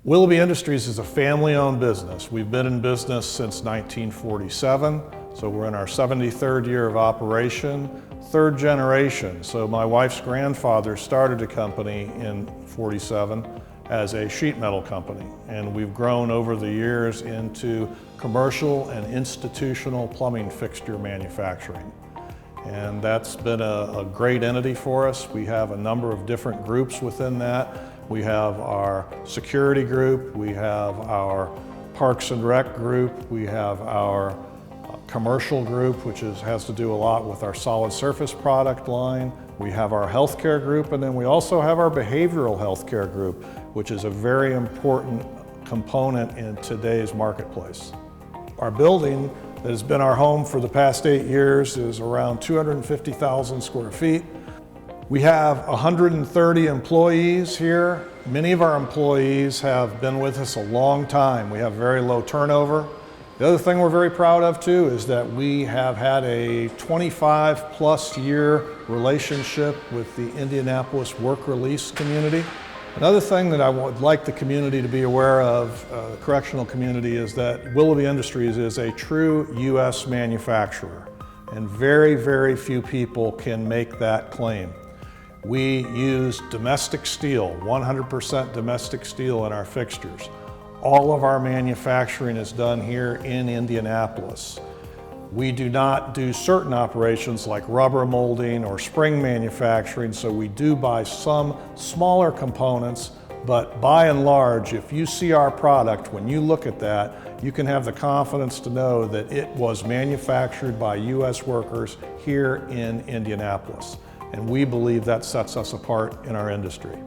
Willoughby Industries is a family-owned business. We've been in business since 1947, so we're in our 73rd year of operation, third generation. So my wife's grandfather started a company in '47 as a sheet metal company, and we've grown over the years into commercial and institutional plumbing fixture manufacturing. And that's been a great entity for us. We have a number of different groups within that. We have our security group, we have our Parks and Rec group, we have our commercial group, which has to do a lot with our solid surface product line. We have our healthcare group, and then we also have our behavioral healthcare group, which is a very important component in today's marketplace. Our building that has been our home for the past 8 years is around 250,000 square feet. We have 130 employees here. Many of our employees have been with us a long time. We have very low turnover. The other thing we're very proud of too is that we have had a 25+ year relationship with the Indianapolis work release community. Another thing that I would like the community to be aware of, the correctional community, is that Willoughby Industries is a true U.S. manufacturer, and very, very few people can make that claim. We use domestic steel, 100% domestic steel in our fixtures. All of our manufacturing is done here in Indianapolis. We do not do certain operations like rubber molding or spring manufacturing, so we do buy some smaller components, but by and large, if you see our product, when you look at that, you can have the confidence to know that it was manufactured by U.S. workers here in Indianapolis. And we believe that sets us apart in our industry.